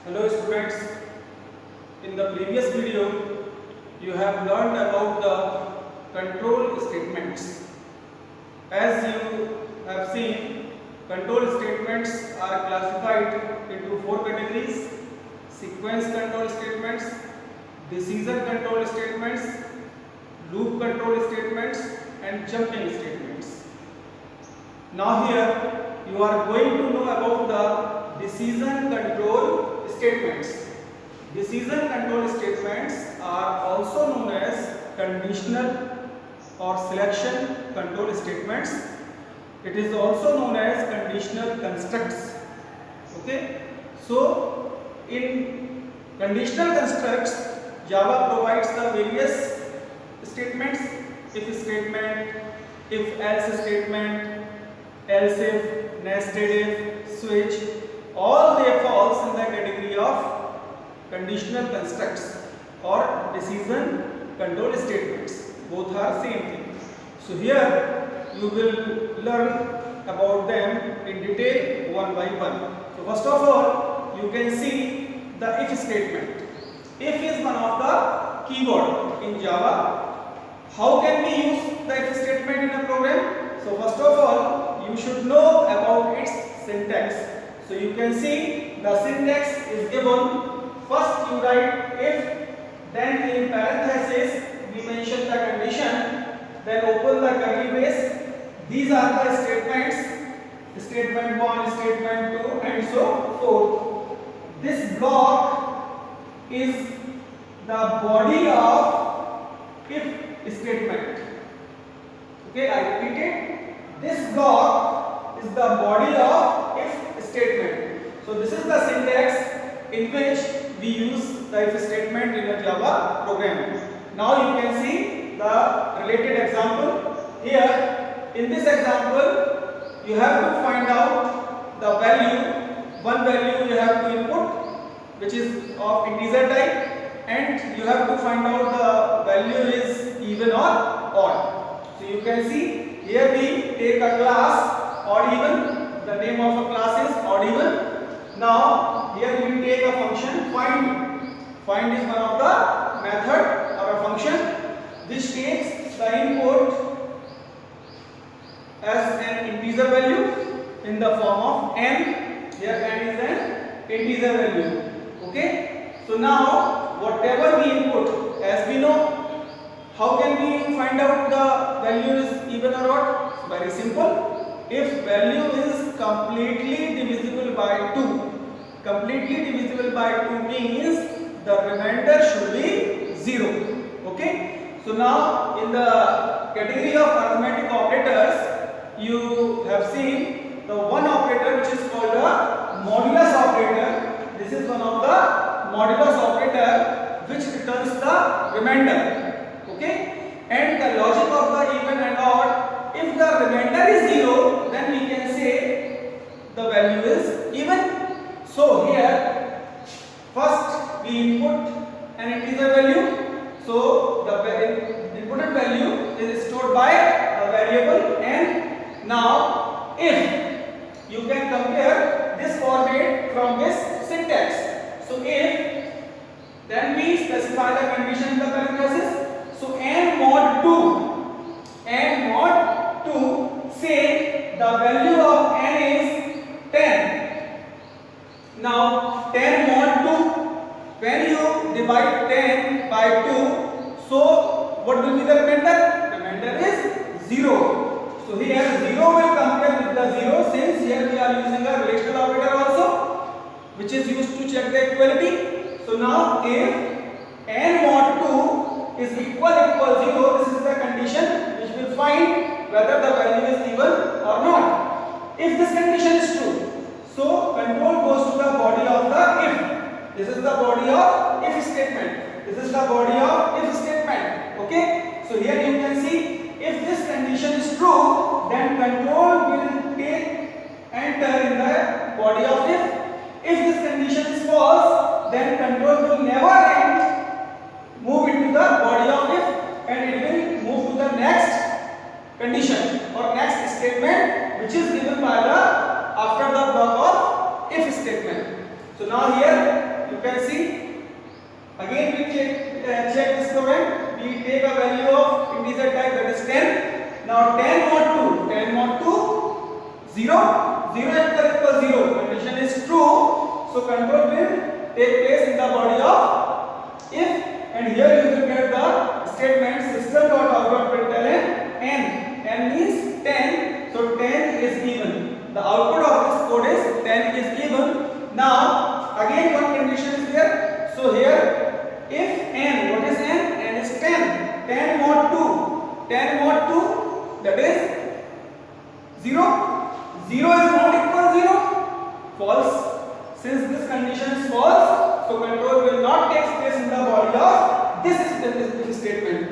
Hello students, in the previous video you have learned about the control statements. As you have seen, control statements are classified into four categories: sequence control statements, decision control statements, loop control statements and jumping statements. Now here you are going to know about the decision control statements. Decision control statements are also known as conditional or selection control statements. It is also known as conditional constructs. Okay, so in conditional constructs, Java provides the various statements: if statement, if else statement, else if, nested if, switch. All they falls in the category of conditional constructs or decision control statements. Both are same thing. So here you will learn about them in detail one by one. So first of all, you can see the if statement. If is one of the keyword in Java. How can we use the if statement in a program? So first of all, you should know about its syntax. So you can see the syntax is given. First you write if, then in parenthesis we mention the condition, then open the curly brace. These are the statements: statement 1, statement 2 and so forth. This block is the body of if statement. Okay, I repeat it. This block is the body of if statement. So this is the syntax in which we use the if statement in a Java program. Now you can see the related example. Here in this example you have to find out the value. One value you have to input which is of integer type, and you have to find out the value is even or odd. So you can see here we take a class odd even. The name of a class is odd even. Now here we take a function find. Find is one of the method or a function which takes the input as an integer value in the form of n. Here n is an integer value. Okay. So now whatever we input, as we know, how can we find out the value is even or odd? Very simple. If value is completely divisible by 2, completely divisible by 2 means the remainder should be 0. Okay. So now in the category of arithmetic operators, you have seen the one operator which is called a modulus operator. This is one of the modulus operator which returns the remainder. Okay. And the logic of the even and odd, if the remainder is 0, then we can say the value is even. So here first we input an integer value. So the inputted value is stored by a variable n. Now if you can compare this format from this syntax. So if, then we specify the condition in the parenthesis. So n mod 2 say the value of n is 10. Now 10 mod 2, when you divide 10 by 2, so what will be the remainder? Remainder is 0. So here 0 will compare with the 0, since here we are using a relational operator also, which is used to check the equality. So now if n mod 2 is equal 0, this is the condition which will find whether the value is even or not. If this condition is true, so control goes to the body of the if. This is the body of if statement. This is the body of if statement. Okay. So here you can see if this condition is true, then control will enter in the body of if. If this condition is false, then control will never move into the body of if, and it will move to the next condition or next statement which is given by the after the block of if statement. So now here you can see again we check this program. We take a value of integer type, that is 10. Now 10 mod 2, 10 mod 2, 0, 0 equals 0. Condition is true. So control will take place in the body of if, and here you will get the statement system.out.println n. N means 10. So 10 is even. The output of this code is 10 is even. Now again one condition is there. So here if n, what is n? N is 10. 10 mod 2. 10 mod 2, that is 0. 0 is not equal 0. False. Since this condition is false, so control will not take place in the body of this statement.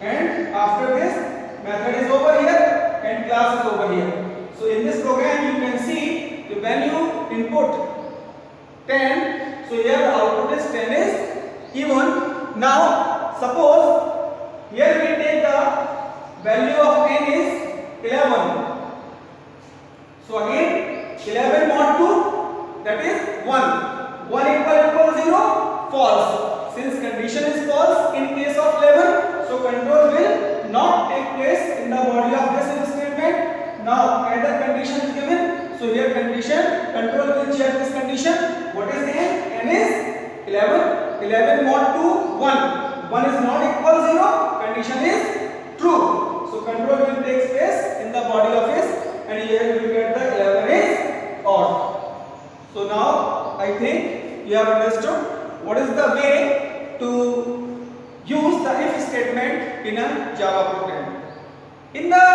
And after this, method is over here and class is over here. So in this program you can see when you input 10, so here the output is 10 is even. Now suppose here we take the value of n is 11. So again 11 mod 2, that is 1. 1 equal 0, false. Since condition is false in case of 11, so control will not take place in the body of this if statement. Now another condition is given. So here condition, control will check this condition. What is n? N is 11. 11 mod 2, 1. 1 is not equal 0. Condition is true. So control will take place in the body of this, and here you will get the 11 is odd. So now I think you have understood what is the way to use the if statement in a Java program. In the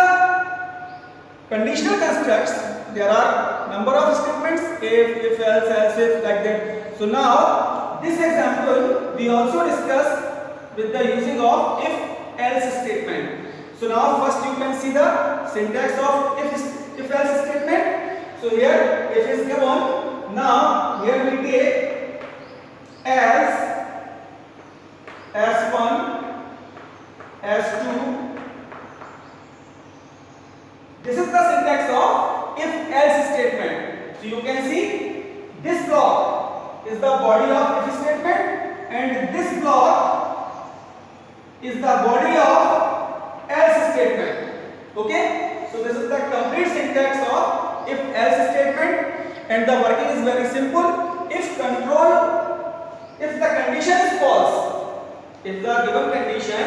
conditional constructs there are number of statements, if else if, like that. So now this example we also discussed with the using of if else statement. So now first you can see the syntax of if else statement. So here if is given. Now here we take as 1, as 2. This is the syntax of if else statement. So you can see this block is the body of if statement and this block is the body of else statement. Okay, so this is the complete syntax of if else statement. And the working is very simple. If the condition is false, if the given condition,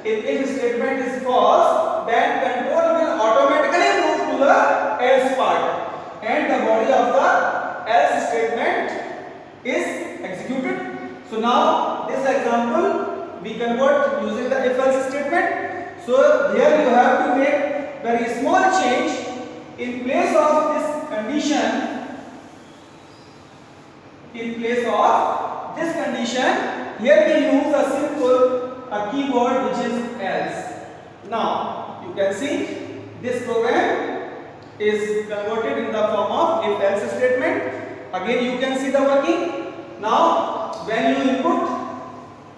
if statement is false, then control will automatically move to the else part, and the body of the else statement is executed. So now this example we convert using the if else statement. So here you have to make very small change in place of this condition. In place of this condition, here we use a simple keyword which is else. Now you can see this program is converted in the form of if else statement. Again you can see the working. Now when you input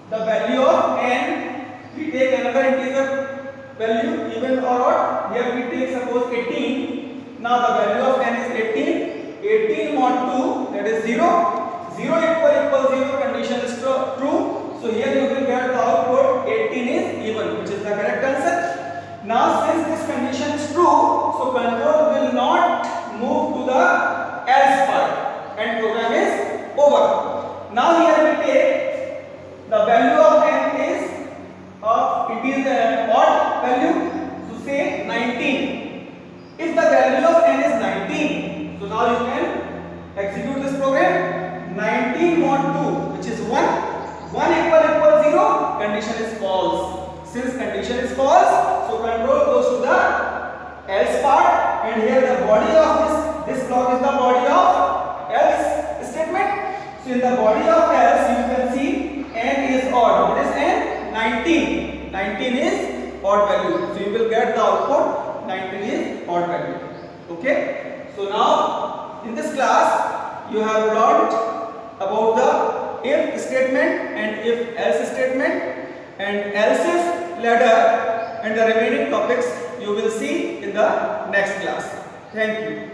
the value of n, we take another integer value even or odd. Here we take suppose 18. Now the value of n is 18. 18 mod 2, that is 0. 0 equal 0, condition is true. So here you will get the output 18 is even, which is the correct answer. Now since this condition is true, so control will not move to the else part and program is over. Now here we take the value of n is it is an odd value, so say 19. If the value of n is 19, so now you can execute this program. 19 mod 2, which is 1. 1 equal 0, condition is false. Since condition is false, so control goes to the else part, and here the body of this block is the body of else statement. So in the body of else you can see n is odd. What is n? 19. 19 is odd value. So you will get the output 19 is odd value. Okay. So now in this class you have learned about the if statement and if else statement and else if ladder, and the remaining topics you will see in the next class. Thank you.